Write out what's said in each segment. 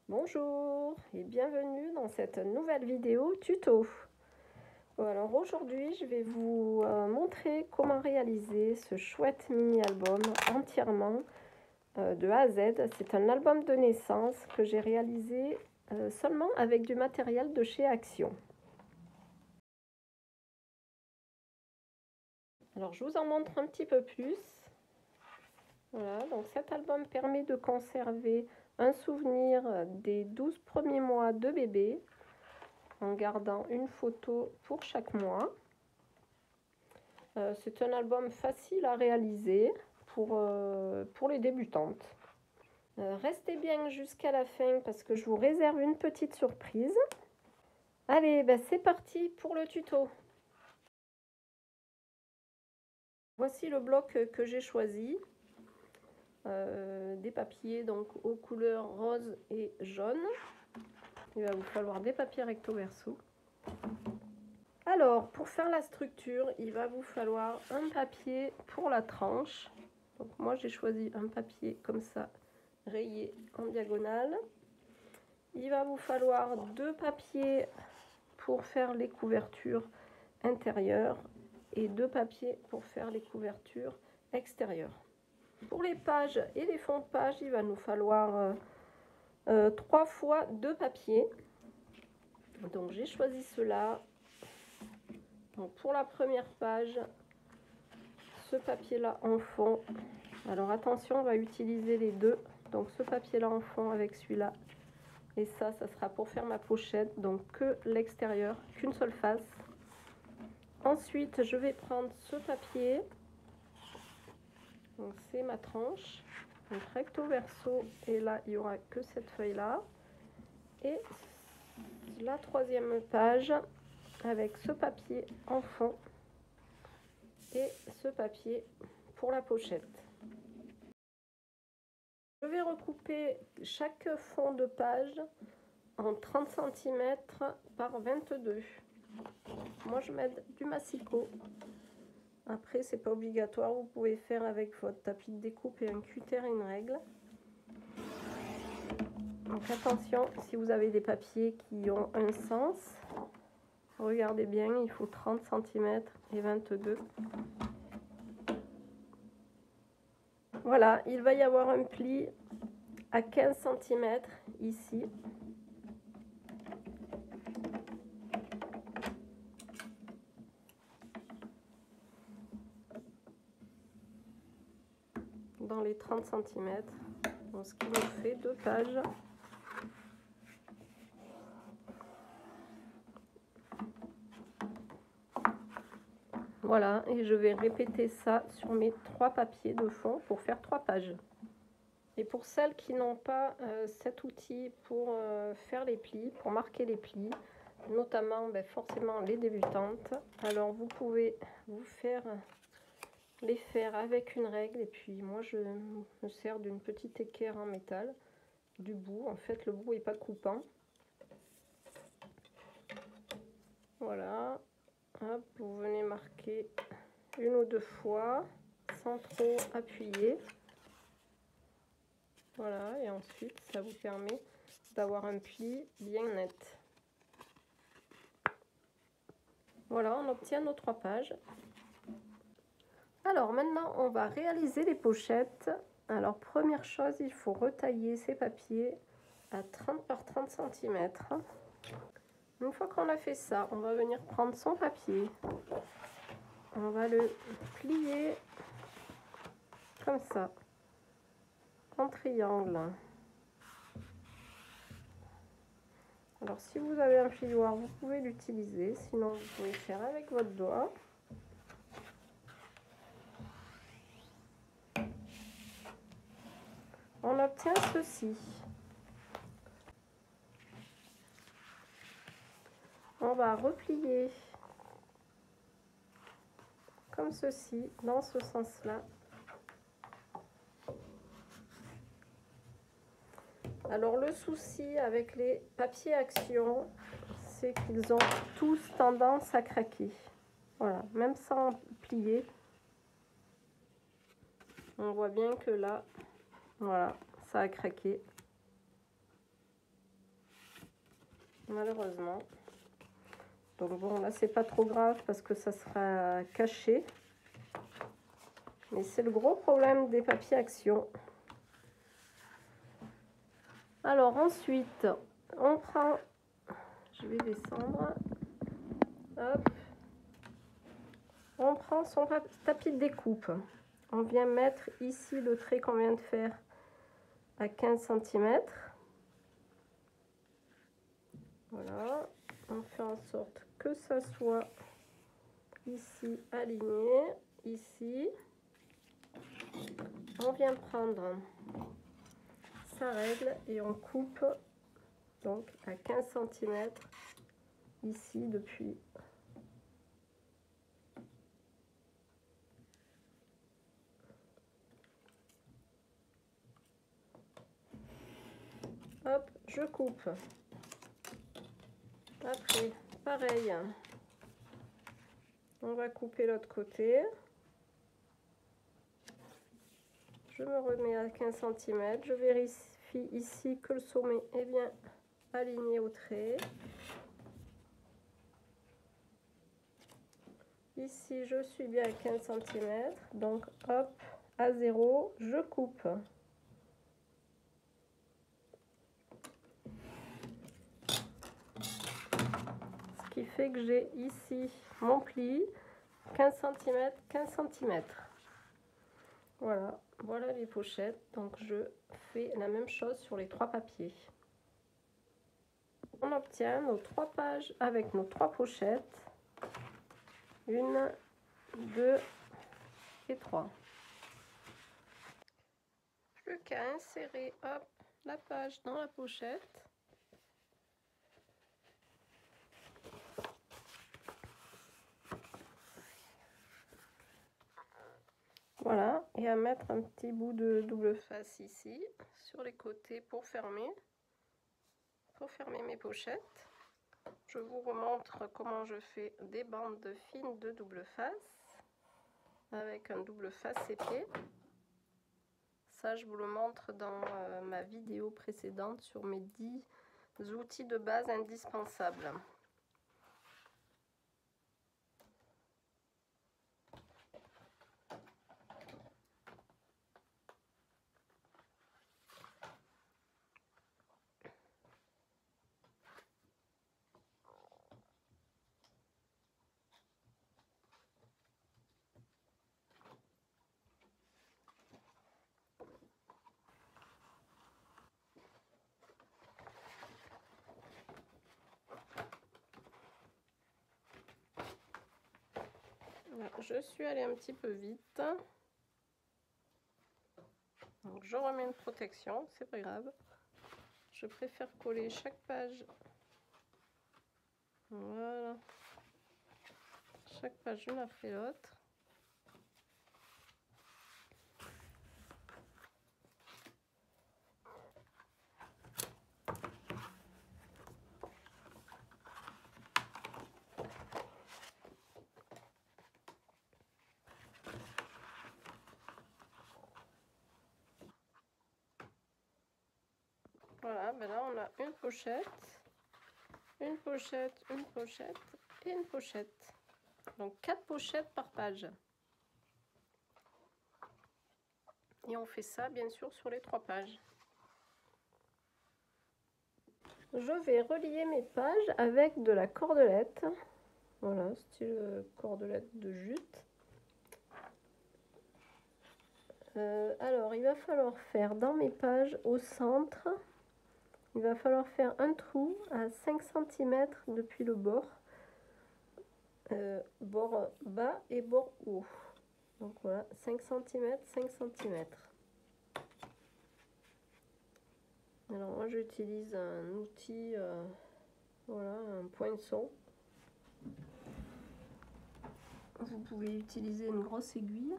Bonjour et bienvenue dans cette nouvelle vidéo tuto. Alors aujourd'hui je vais vous montrer comment réaliser ce chouette mini album entièrement de A à Z. C'est un album de naissance que j'ai réalisé seulement avec du matériel de chez Action. Alors je vous en montre un petit peu plus. Voilà, donc cet album permet de conserver un souvenir des 12 premiers mois de bébé en gardant une photo pour chaque mois. C'est un album facile à réaliser pour les débutantes. Restez bien jusqu'à la fin parce que je vous réserve une petite surprise. Allez, ben c'est parti pour le tuto. Voici le bloc que j'ai choisi. Des papiers donc aux couleurs rose et jaune. Il va vous falloir des papiers recto verso. Alors, pour faire la structure, il va vous falloir un papier pour la tranche. Donc moi, j'ai choisi un papier comme ça, rayé en diagonale. Il va vous falloir deux papiers pour faire les couvertures intérieures et deux papiers pour faire les couvertures extérieures. Pour les pages et les fonds de page, il va nous falloir 3 fois 2 papiers. Donc j'ai choisi cela. Donc pour la première page, ce papier là en fond. Alors attention, on va utiliser les deux. Donc ce papier là en fond avec celui-là. Et ça sera pour faire ma pochette. Donc que l'extérieur, qu'une seule face. Ensuite, je vais prendre ce papier. Donc c'est ma tranche. Donc recto verso. Et là, il n'y aura que cette feuille là. Et la troisième page avec ce papier en fond. Et ce papier pour la pochette. Je vais recouper chaque fond de page en 30 cm par 22. Moi je mets du massicot. Après c'est pas obligatoire, vous pouvez faire avec votre tapis de découpe et un cutter et une règle. Donc attention, si vous avez des papiers qui ont un sens, regardez bien, il faut 30 cm et 22. Voilà, il va y avoir un pli à 15 cm ici. Dans les 30 cm, donc ce qui nous fait 2 pages. Voilà, et je vais répéter ça sur mes 3 papiers de fond pour faire 3 pages. Et pour celles qui n'ont pas cet outil pour faire les plis, pour marquer les plis, notamment forcément les débutantes, alors vous pouvez les faire avec une règle. Et puis moi je me sers d'une petite équerre en métal, du bout. En fait le bout n'est pas coupant. Voilà. Hop, vous venez marquer une ou deux fois sans trop appuyer. Voilà, et ensuite ça vous permet d'avoir un pli bien net. Voilà, on obtient nos 3 pages. Alors maintenant on va réaliser les pochettes. Alors première chose, il faut retailler ces papiers à 30 par 30 cm. Une fois qu'on a fait ça, on va venir prendre son papier. On va le plier comme ça, en triangle. Alors si vous avez un plioir, vous pouvez l'utiliser, sinon vous pouvez faire avec votre doigt. On obtient ceci. On va replier comme ceci, dans ce sens-là. Alors le souci avec les papiers Action, c'est qu'ils ont tous tendance à craquer. Voilà, même sans plier. On voit bien que là, voilà, ça a craqué. malheureusement. Donc bon, là c'est pas trop grave parce que ça sera caché. Mais c'est le gros problème des papiers Action. Alors ensuite, on prend, je vais descendre, hop, on prend son tapis de découpe. On vient mettre ici le trait qu'on vient de faire à 15 cm. Voilà, on fait en sorte que ça soit ici aligné, ici. On vient prendre sa règle et on coupe donc à 15 cm ici depuis. Hop, je coupe. Après, pareil, on va couper l'autre côté. Je me remets à 15 cm. Je vérifie ici que le sommet est bien aligné au trait. Ici, je suis bien à 15 cm. Donc, hop, à 0, je coupe. Ce qui fait que j'ai ici mon pli, 15 cm, 15 cm. Voilà, voilà les pochettes. Donc, je fais la même chose sur les 3 papiers. On obtient nos 3 pages avec nos 3 pochettes. 1, 2 et 3. Plus qu'à insérer, hop, la page dans la pochette. Voilà, et à mettre un petit bout de double face ici, sur les côtés pour fermer mes pochettes. Je vous remontre comment je fais des bandes fines de double face, avec un double face épais. Ça, je vous le montre dans ma vidéo précédente sur mes 10 outils de base indispensables. Je suis allée un petit peu vite. Donc je remets une protection, c'est pas grave. Je préfère coller chaque page. Voilà. Chaque page l'une après l'autre. Voilà, ben là on a une pochette, une pochette, une pochette et une pochette. Donc 4 pochettes par page. Et on fait ça bien sûr sur les 3 pages. Je vais relier mes pages avec de la cordelette. Voilà, style cordelette de jute. Alors il va falloir faire dans mes pages au centre. Il va falloir faire un trou à 5 cm depuis le bord. Bord bas et bord haut. Donc voilà, 5 cm, 5 cm. Alors moi j'utilise un outil, voilà, un poinçon. Vous pouvez utiliser une grosse aiguille.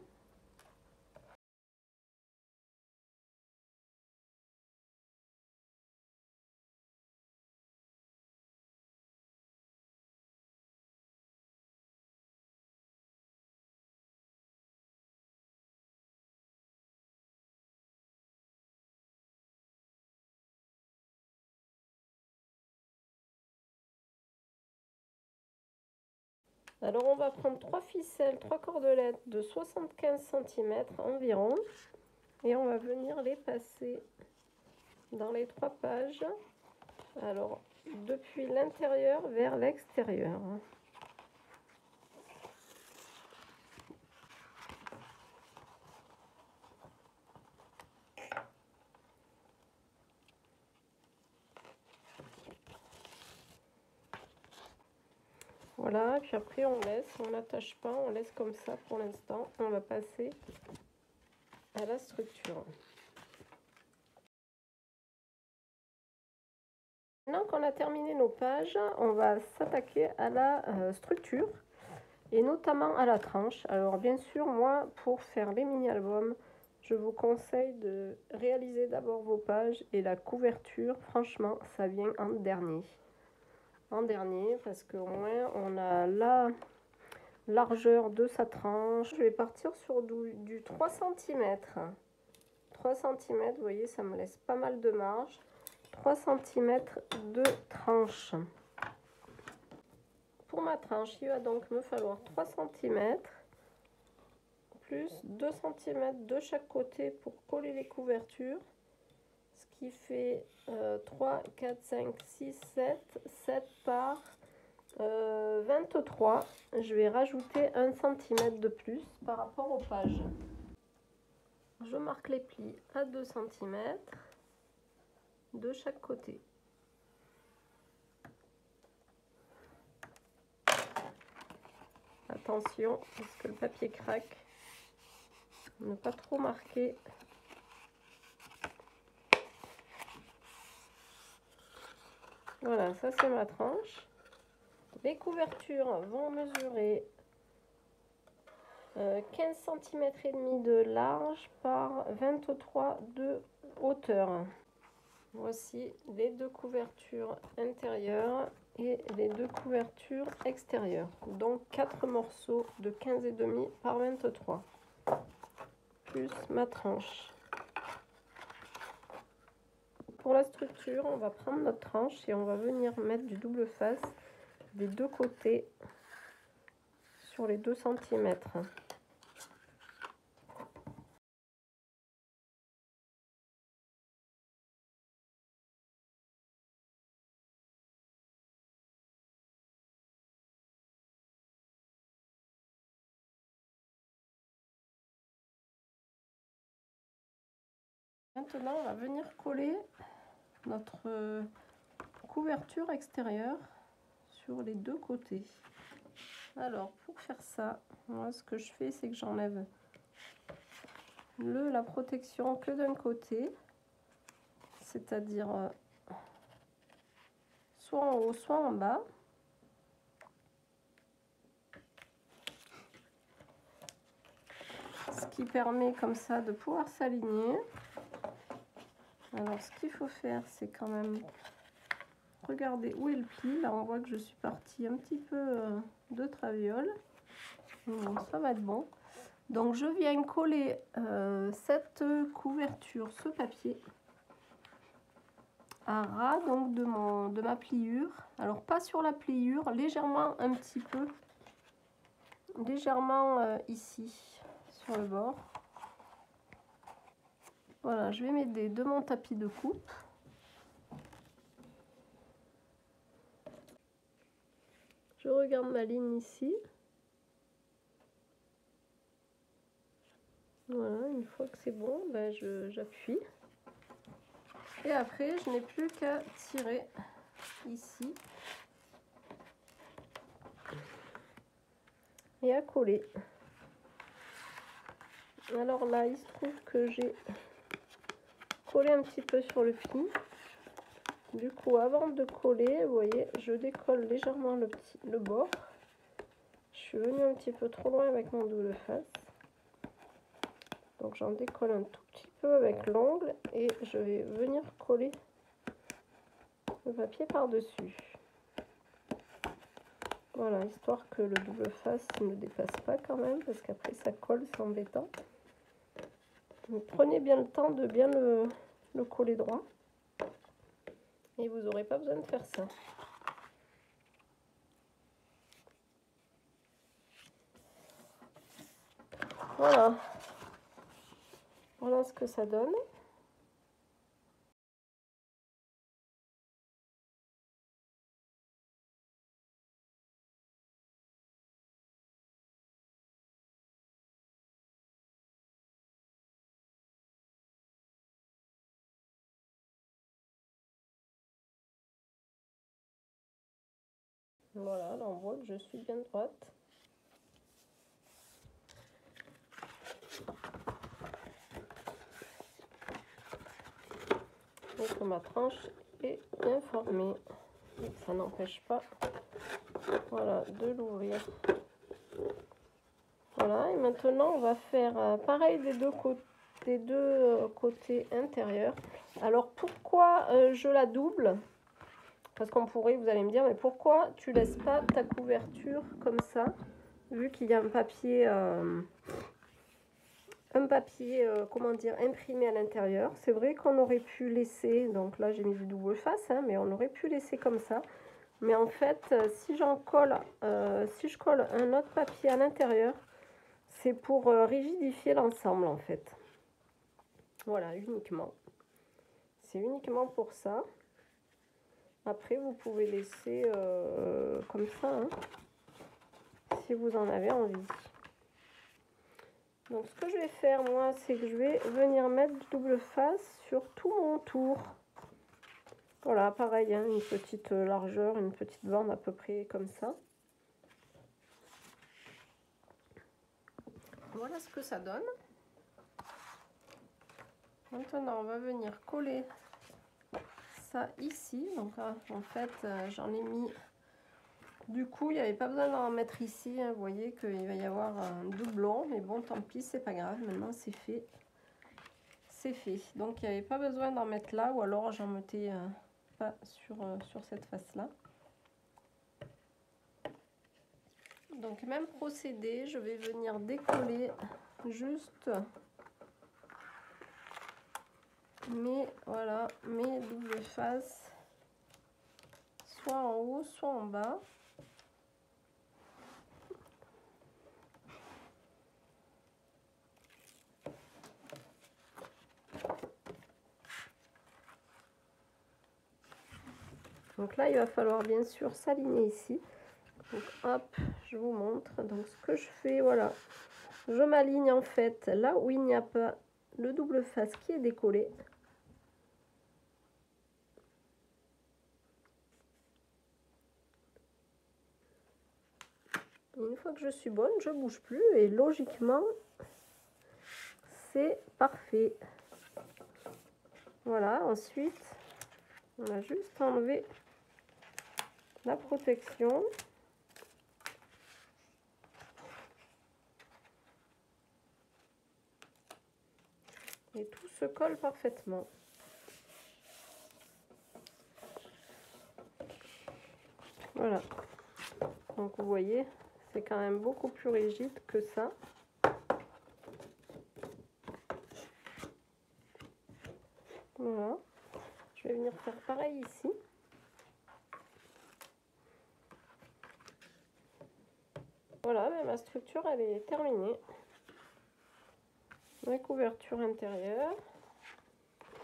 Alors on va prendre 3 ficelles, 3 cordelettes de 75 cm environ. Et on va venir les passer dans les 3 pages. Alors depuis l'intérieur vers l'extérieur. Voilà, et puis après on laisse, on n'attache pas, on laisse comme ça pour l'instant. On va passer à la structure. Maintenant qu'on a terminé nos pages, on va s'attaquer à la structure et notamment à la tranche. Alors bien sûr, moi pour faire les mini-albums, je vous conseille de réaliser d'abord vos pages et la couverture, franchement, ça vient en dernier. En dernier, parce qu'au moins on a la largeur de sa tranche. Je vais partir sur du 3 cm. 3 cm, vous voyez, ça me laisse pas mal de marge. 3 cm de tranche. Pour ma tranche, il va donc me falloir 3 cm plus 2 cm de chaque côté pour coller les couvertures. Ce qui fait 3, 4, 5, 6, 7, 7 par 23. Je vais rajouter 1 cm de plus par rapport aux pages. Je marque les plis à 2 cm de chaque côté. Attention, parce que le papier craque. Ne pas trop marquer. Voilà, ça c'est ma tranche. Les couvertures vont mesurer 15 cm et demi de large par 23 de hauteur. Voici les deux couvertures intérieures et les deux couvertures extérieures. Donc 4 morceaux de 15 et demi par 23. Plus ma tranche. Pour la structure, on va prendre notre tranche et on va venir mettre du double face des deux côtés sur les 2 cm. Maintenant, on va venir coller notre couverture extérieure sur les deux côtés. Alors, pour faire ça, moi, ce que je fais, c'est que j'enlève la protection que d'un côté, c'est-à-dire soit en haut, soit en bas. Ce qui permet comme ça de pouvoir s'aligner. Alors, ce qu'il faut faire, c'est quand même regarder où est le pli. Là, on voit que je suis partie un petit peu de traviole. Bon, ça va être bon. Donc, je viens coller cette couverture, ce papier, à ras donc de ma pliure. Alors, pas sur la pliure, légèrement un petit peu, légèrement ici, sur le bord. Voilà, je vais m'aider de mon tapis de coupe. Je regarde ma ligne ici. Voilà, une fois que c'est bon, ben j'appuie. Et après, je n'ai plus qu'à tirer ici et à coller. Alors là, il se trouve que j'ai collé un petit peu sur le pli. Du coup, avant de coller, vous voyez, je décolle légèrement le bord. Je suis venue un petit peu trop loin avec mon double face. Donc j'en décolle un tout petit peu avec l'ongle et je vais venir coller le papier par-dessus. Voilà, histoire que le double face ne dépasse pas quand même, parce qu'après ça colle, c'est embêtant. Donc prenez bien le temps de bien le coller droit. Et vous n'aurez pas besoin de faire ça. voilà. Voilà ce que ça donne. Voilà, là on voit que je suis bien droite. Et que ma tranche est bien formée. Ça n'empêche pas, voilà, de l'ouvrir. Voilà, et maintenant on va faire pareil des deux côtés intérieurs. Alors pourquoi je la double? Parce qu'on pourrait, vous allez me dire, mais pourquoi tu laisses pas ta couverture comme ça, vu qu'il y a un papier comment dire, imprimé à l'intérieur. C'est vrai qu'on aurait pu laisser, donc là j'ai mis du double face, hein, mais on aurait pu laisser comme ça. Mais en fait, si je colle un autre papier à l'intérieur, c'est pour rigidifier l'ensemble en fait. Voilà, uniquement. C'est uniquement pour ça. Après, vous pouvez laisser comme ça, hein, si vous en avez envie. Donc, ce que je vais faire, moi, c'est que je vais venir mettre du double face sur tout mon tour. Voilà, pareil, hein, une petite largeur, une petite bande à peu près comme ça. Voilà ce que ça donne. Maintenant, on va venir coller ça ici. Donc là, en fait, j'en ai mis... Du coup, il n'y avait pas besoin d'en mettre ici. Hein. Vous voyez qu'il va y avoir un doublon. Mais bon, tant pis, c'est pas grave. Maintenant, c'est fait. C'est fait. Donc, il n'y avait pas besoin d'en mettre là. Ou alors, j'en mettais pas sur cette face-là. Donc, même procédé. Je vais venir décoller juste mes doubles faces. Soit en haut, soit en bas. Donc là, il va falloir bien sûr s'aligner ici. Donc hop, je vous montre. Donc ce que je fais, voilà, je m'aligne en fait là où il n'y a pas le double face qui est décollé. Et une fois que je suis bonne, je bouge plus et logiquement, c'est parfait. Voilà, ensuite, on a juste enlevé la protection. Et tout se colle parfaitement. Voilà. Donc vous voyez, c'est quand même beaucoup plus rigide que ça. Voilà. Je vais venir faire pareil ici. Voilà, ma structure elle est terminée. Ma couverture intérieure,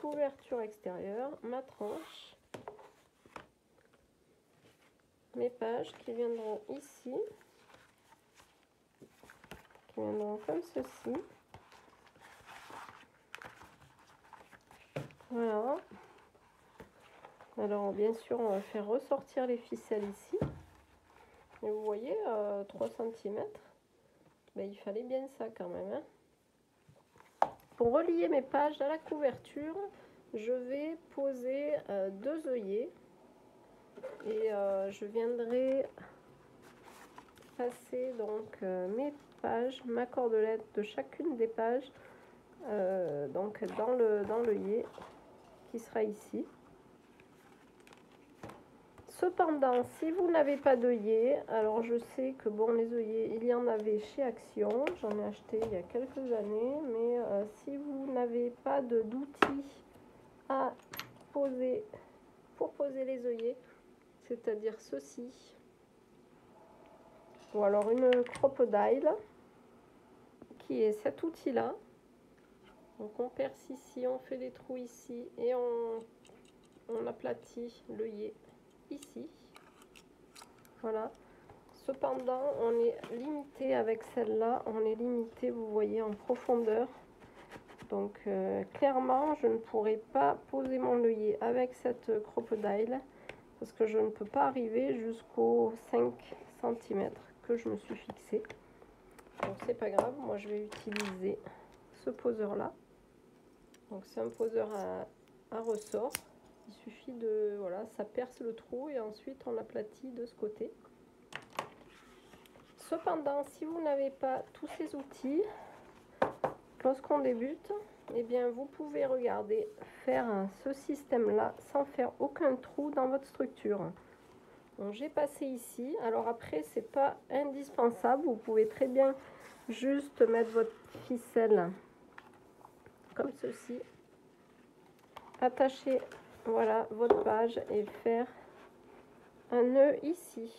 couverture extérieure, ma tranche, mes pages qui viendront ici, qui viendront comme ceci. Voilà. Alors bien sûr on va faire ressortir les ficelles ici. Et vous voyez, 3 cm, ben, il fallait bien ça quand même. Hein. Pour relier mes pages à la couverture, je vais poser 2 œillets. Et je viendrai passer donc mes pages, ma cordelette de chacune des pages donc dans l'œillet qui sera ici. Cependant, si vous n'avez pas d'œillet, alors je sais que bon, les œillets, il y en avait chez Action, j'en ai acheté il y a quelques années, mais si vous n'avez pas d'outils à poser pour poser les œillets, c'est-à-dire ceci, ou alors une crocodile qui est cet outil-là. Donc on perce ici, on fait des trous ici et on aplatit l'œillet ici. Voilà. Cependant, on est limité avec celle-là, on est limité, vous voyez, en profondeur. Donc clairement, je ne pourrai pas poser mon œillet avec cette crocodile parce que je ne peux pas arriver jusqu'aux 5 cm que je me suis fixé. Donc c'est pas grave, moi je vais utiliser ce poseur là. Donc c'est un poseur à ressort. Il suffit de, voilà, ça perce le trou et ensuite on aplatit de ce côté. Cependant, si vous n'avez pas tous ces outils, lorsqu'on débute, eh bien vous pouvez regarder faire ce système là sans faire aucun trou dans votre structure. Donc j'ai passé ici. Alors après c'est pas indispensable, vous pouvez très bien juste mettre votre ficelle comme ceci, attacher voilà votre page et faire un nœud ici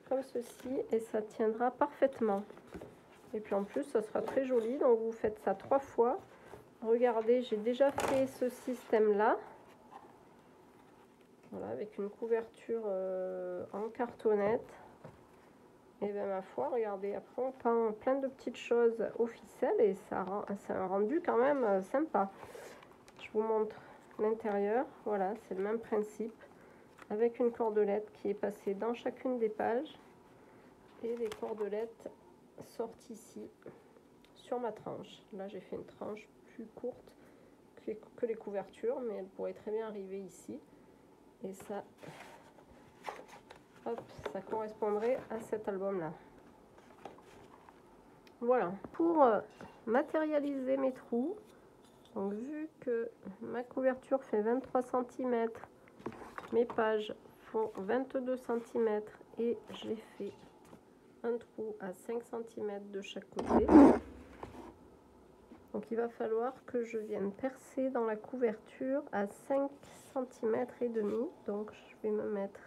comme ceci et ça tiendra parfaitement. Et puis en plus ça sera très joli, donc vous faites ça 3 fois. Regardez, j'ai déjà fait ce système là, voilà, avec une couverture en cartonnette. Et bien ma foi, regardez, après on peint plein de petites choses aux ficelles et ça a un rendu quand même sympa. Je vous montre l'intérieur, voilà, c'est le même principe, avec une cordelette qui est passée dans chacune des pages. Et les cordelettes sortent ici sur ma tranche. Là j'ai fait une tranche plus courte que les couvertures, mais elle pourrait très bien arriver ici. Et ça, hop, ça correspondrait à cet album là. Voilà, pour matérialiser mes trous, donc vu que ma couverture fait 23 cm, mes pages font 22 cm et j'ai fait un trou à 5 cm de chaque côté. Donc il va falloir que je vienne percer dans la couverture à 5 cm et demi. Donc je vais me mettre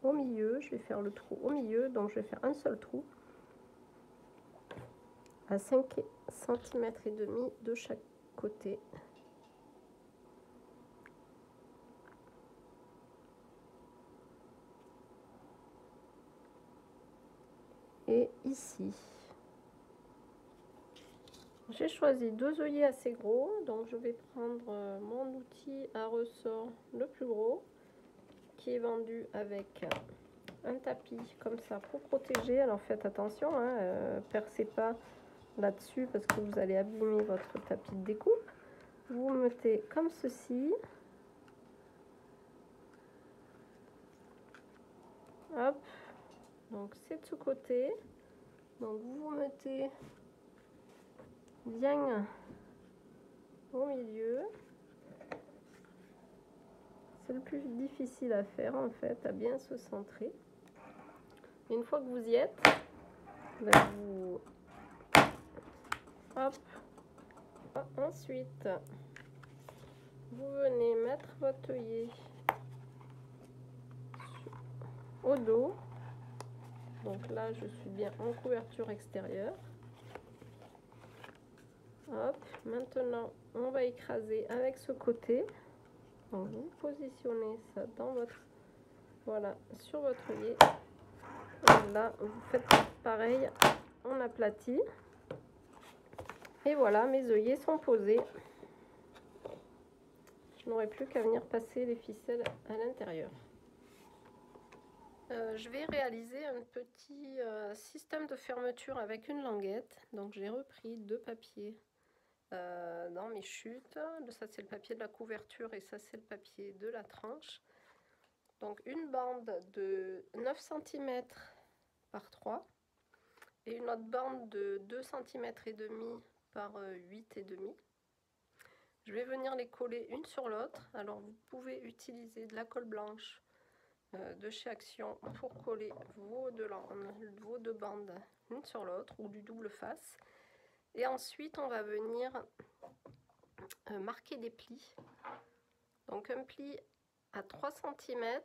au milieu, je vais faire le trou au milieu, donc je vais faire un seul trou à 5 cm et demi de chaque côté. Et ici. J'ai choisi 2 œillets assez gros, donc je vais prendre mon outil à ressort le plus gros, qui est vendu avec un tapis comme ça pour protéger. Alors faites attention, hein, percez pas là-dessus parce que vous allez abîmer votre tapis de découpe. Vous mettez comme ceci. Hop, donc c'est de ce côté. Donc vous vous mettez bien au milieu. C'est le plus difficile à faire en fait, à bien se centrer. Et une fois que vous y êtes, ben vous... Hop. Ensuite, vous venez mettre votre œillet au dos. Donc là, je suis bien en couverture extérieure. Hop, maintenant, on va écraser avec ce côté. Donc vous positionnez ça dans votre, voilà, sur votre œillet. Et là, vous faites pareil, on aplatit. Et voilà, mes œillets sont posés. Je n'aurai plus qu'à venir passer les ficelles à l'intérieur. Je vais réaliser un petit système de fermeture avec une languette. Donc j'ai repris 2 papiers dans mes chutes. Ça c'est le papier de la couverture et ça c'est le papier de la tranche. Donc une bande de 9 cm par 3 et une autre bande de 2 cm et demi par 8 et demi. Je vais venir les coller une sur l'autre. Alors vous pouvez utiliser de la colle blanche de chez Action pour coller vos deux bandes l'une sur l'autre ou du double face. Et ensuite on va venir marquer des plis. Donc un pli à 3 cm,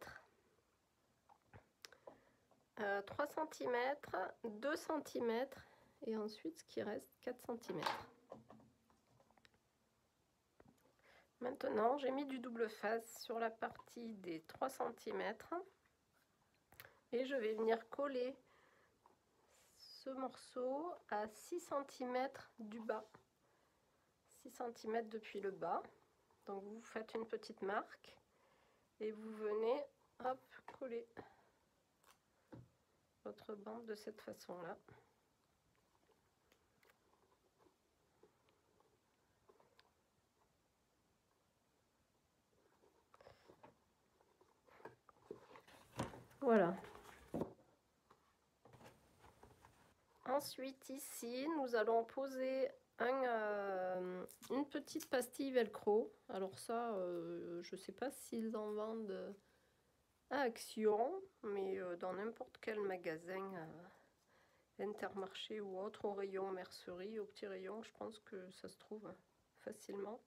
3 cm, 2 cm et ensuite ce qui reste 4 cm. Maintenant, j'ai mis du double face sur la partie des 3 cm et je vais venir coller ce morceau à 6 cm du bas, 6 cm depuis le bas. Donc vous faites une petite marque et vous venez hop coller votre bande de cette façon là. Voilà. Ensuite ici nous allons poser une petite pastille velcro. Alors ça je sais pas s'ils en vendent à Action, mais dans n'importe quel magasin Intermarché ou autre, au rayon mercerie, au petit rayon, je pense que ça se trouve facilement.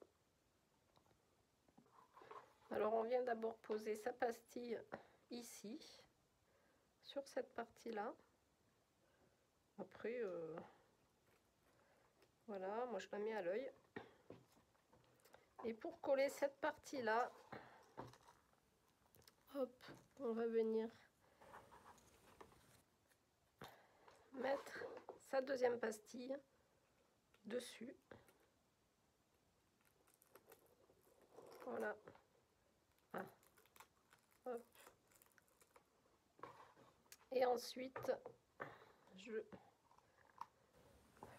Alors on vient d'abord poser sa pastille ici, sur cette partie-là. Après, voilà, moi je la mets à l'œil. Et pour coller cette partie-là, hop, on va venir mettre sa deuxième pastille dessus. Voilà. Ah. Hop. Et ensuite, je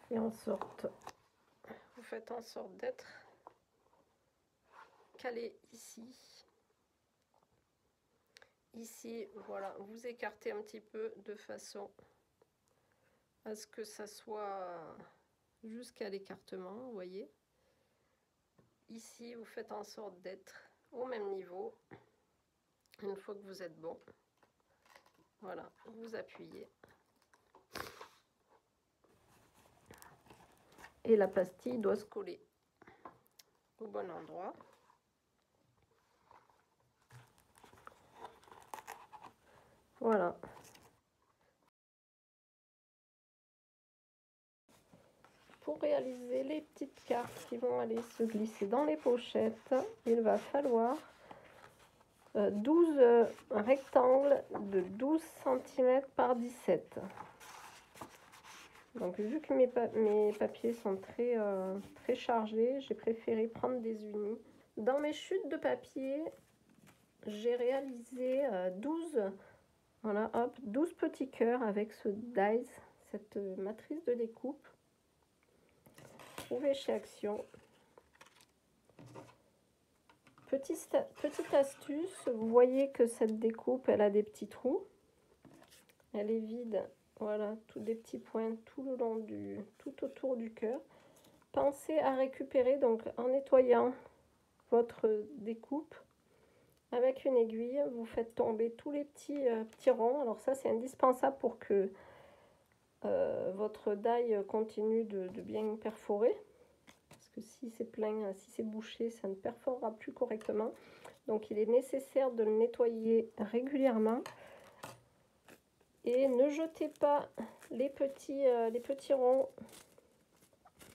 fais en sorte, vous faites en sorte d'être calé ici. Ici, voilà, vous écartez un petit peu de façon à ce que ça soit jusqu'à l'écartement, vous voyez. Ici, vous faites en sorte d'être au même niveau. Une fois que vous êtes bon, voilà, vous appuyez. Et la pastille doit se coller au bon endroit. Voilà. Pour réaliser les petites cartes qui vont aller se glisser dans les pochettes, il va falloir 12 rectangles de 12 cm par 17. Donc vu que mes papiers sont très chargés, j'ai préféré prendre des unis. Dans mes chutes de papier, j'ai réalisé voilà, hop, 12 petits cœurs avec ce dies, cette matrice de découpe. Trouvée chez Action. Petite astuce, vous voyez que cette découpe, elle a des petits trous. Elle est vide, voilà, tous des petits points tout le long tout autour du cœur. Pensez à récupérer, donc en nettoyant votre découpe, avec une aiguille, vous faites tomber tous les petits ronds. Alors ça, c'est indispensable pour que votre die continue de bien perforer. Parce que si c'est plein, si c'est bouché, ça ne perforera plus correctement. Donc il est nécessaire de le nettoyer régulièrement. Et ne jetez pas les petits ronds.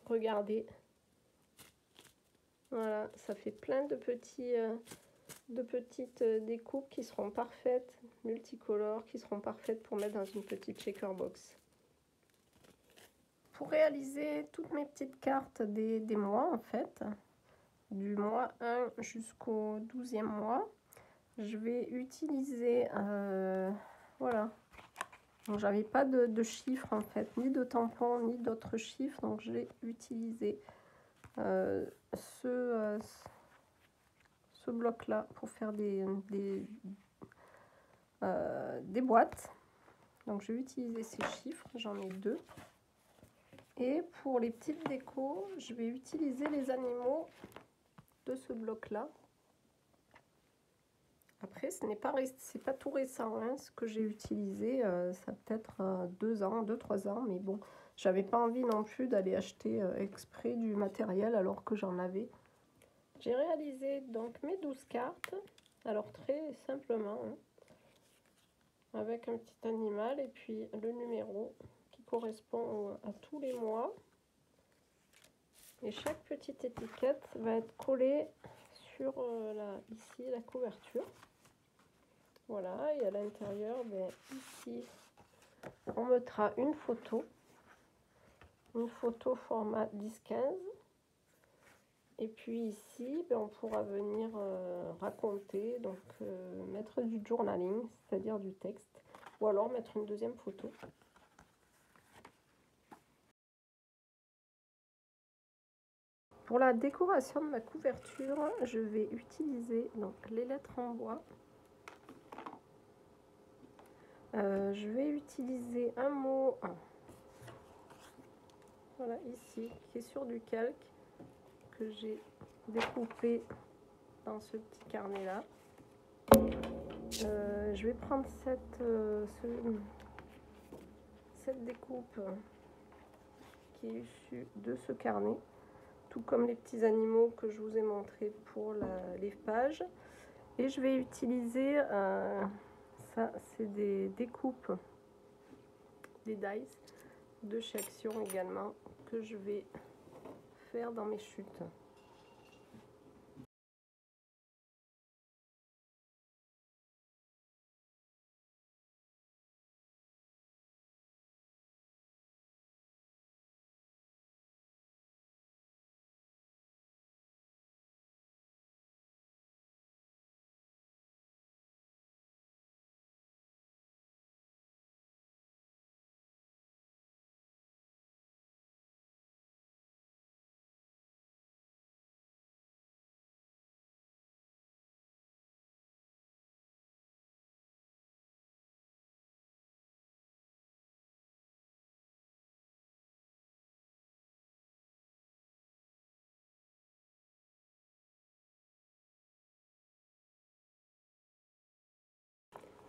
Regardez. Voilà, ça fait plein de petites découpes qui seront parfaites, multicolores, qui seront parfaites pour mettre dans une petite shaker box. Pour réaliser toutes mes petites cartes des mois, en fait, du mois 1 jusqu'au 12e mois, je vais utiliser, voilà. Donc j'avais pas de chiffres en fait, ni de tampons, ni d'autres chiffres, donc j'ai utilisé ce bloc là pour faire des boîtes. Donc je vais utiliser ces chiffres, j'en ai 2. Et pour les petites décos, je vais utiliser les animaux de ce bloc là. Après, c'est pas tout récent, hein, ce que j'ai utilisé, ça peut-être 2-3 ans, mais bon, j'avais pas envie non plus d'aller acheter exprès du matériel alors que j'en avais. J'ai réalisé donc mes 12 cartes, alors très simplement, hein, avec un petit animal et puis le numéro qui correspond à tous les mois. Et chaque petite étiquette va être collée sur ici la couverture. Voilà, et à l'intérieur, ici, on mettra une photo format 10-15. Et puis ici, on pourra venir raconter, donc mettre du journaling, c'est-à-dire du texte, ou alors mettre une deuxième photo. Pour la décoration de ma couverture, je vais utiliser donc les lettres en bois. Je vais utiliser un mot, voilà, ici, qui est sur du calque, que j'ai découpé dans ce petit carnet là. Je vais prendre cette découpe qui est issue de ce carnet, tout comme les petits animaux que je vous ai montré pour les pages. Et je vais utiliser, ça c'est des découpes, des dies de chez Action également, que je vais faire dans mes chutes.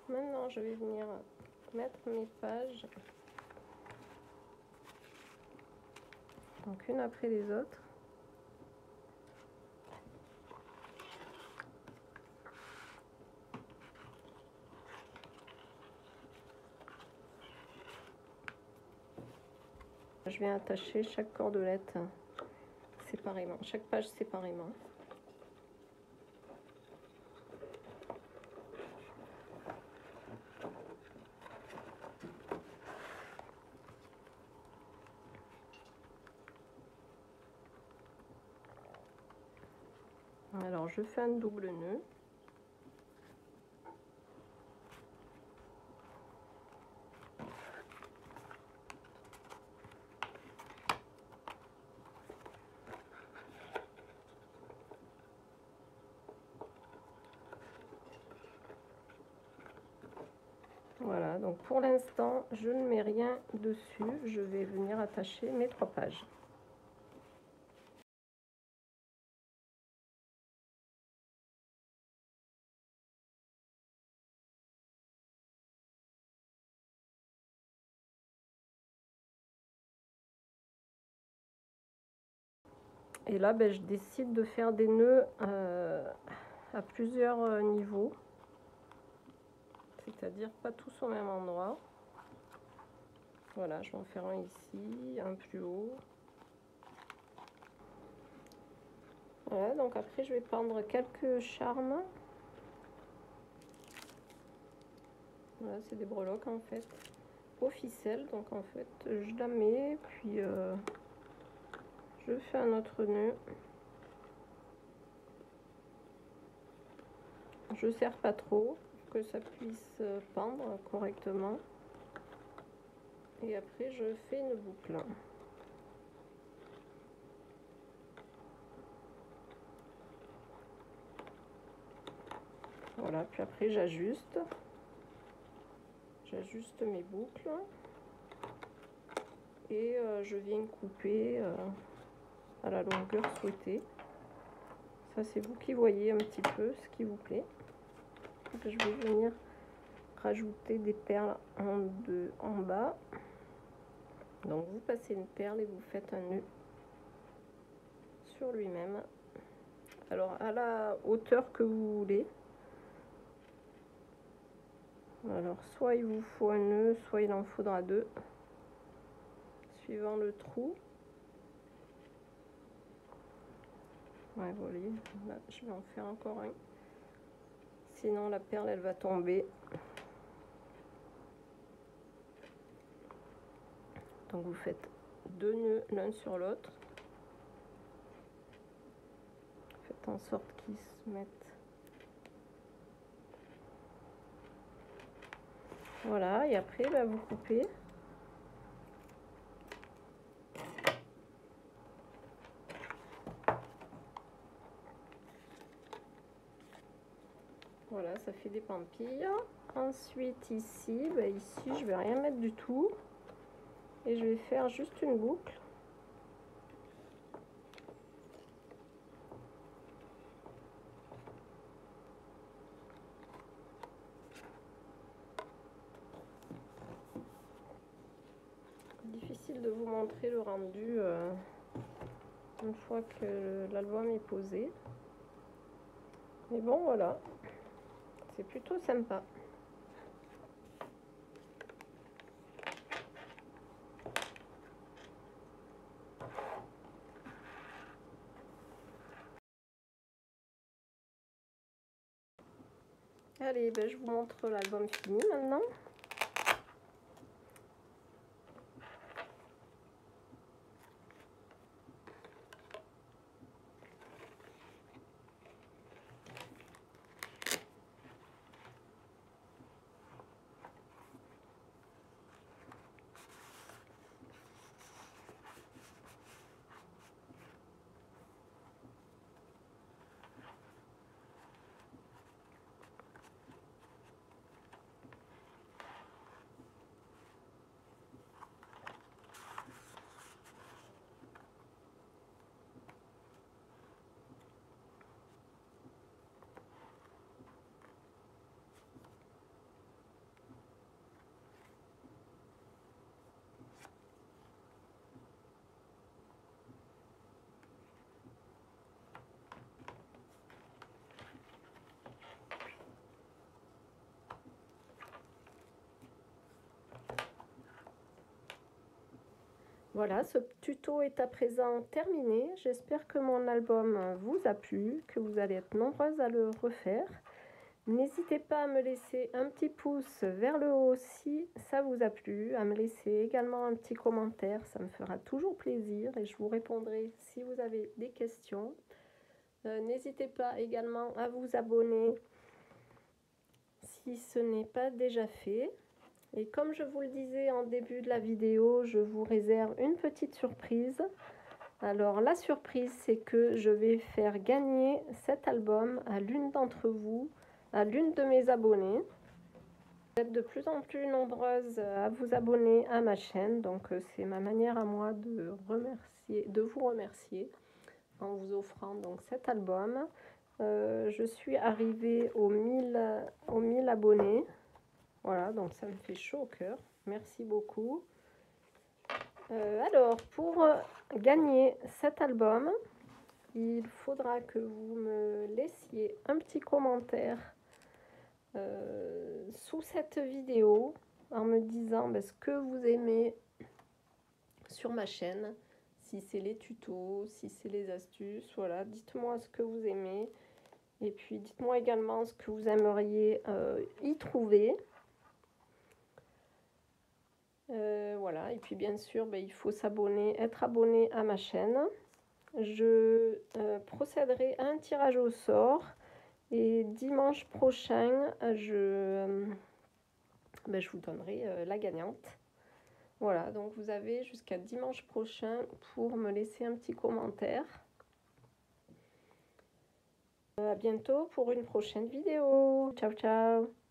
Maintenant, je vais venir mettre mes pages, donc une après les autres. Je vais attacher chaque cordelette séparément, chaque page séparément. Alors je fais un double nœud. Voilà, donc pour l'instant, je ne mets rien dessus. Je vais venir attacher mes 3 pages. Et là, je décide de faire des nœuds à plusieurs niveaux. C'est-à-dire pas tous au même endroit. Voilà, je vais en faire un ici, un plus haut. Voilà, donc après je vais prendre quelques charmes. Voilà, c'est des breloques en fait, aux ficelles. Donc en fait, je la mets, puis je fais un autre nœud. Je serre pas trop, pour que ça puisse pendre correctement. Et après, je fais une boucle. Voilà, puis après j'ajuste mes boucles et je viens couper à la longueur souhaitée. Ça c'est vous qui voyez un petit peu ce qui vous plaît. Donc, je vais venir rajouter des perles en bas. Donc vous passez une perle et vous faites un nœud sur lui-même. Alors à la hauteur que vous voulez. Alors soit il vous faut un nœud, soit il en faudra 2. suivant le trou. Ouais, voilà, là, je vais en faire encore un. Sinon la perle elle va tomber. Donc vous faites 2 nœuds l'un sur l'autre. Faites en sorte qu'ils se mettent. Voilà, et après bah, vous coupez. Voilà, ça fait des pampilles. Ensuite ici, bah ici je vais rien mettre du tout. Et je vais faire juste une boucle. Difficile de vous montrer le rendu une fois que l'album est posé. Mais bon voilà, c'est plutôt sympa. Allez, ben, je vous montre l'album fini maintenant. Voilà, ce tuto est à présent terminé. J'espère que mon album vous a plu, que vous allez être nombreuses à le refaire. N'hésitez pas à me laisser un petit pouce vers le haut si ça vous a plu, à me laisser également un petit commentaire, ça me fera toujours plaisir et je vous répondrai si vous avez des questions. N'hésitez pas également à vous abonner si ce n'est pas déjà fait. Et comme je vous le disais en début de la vidéo, je vous réserve une petite surprise. Alors la surprise, c'est que je vais faire gagner cet album à l'une d'entre vous, à l'une de mes abonnées. Vous êtes de plus en plus nombreuses à vous abonner à ma chaîne, donc c'est ma manière à moi de vous remercier en vous offrant donc cet album. Je suis arrivée aux 1000 abonnés. Voilà, donc ça me fait chaud au cœur. Merci beaucoup. Alors, pour gagner cet album, il faudra que vous me laissiez un petit commentaire sous cette vidéo en me disant ce que vous aimez sur ma chaîne, si c'est les tutos, si c'est les astuces, voilà, dites-moi ce que vous aimez et puis dites-moi également ce que vous aimeriez y trouver. Voilà, et puis bien sûr, il faut s'abonner, être abonné à ma chaîne. Je procéderai à un tirage au sort et dimanche prochain, je vous donnerai la gagnante. Voilà, donc vous avez jusqu'à dimanche prochain pour me laisser un petit commentaire. À bientôt pour une prochaine vidéo. Ciao, ciao!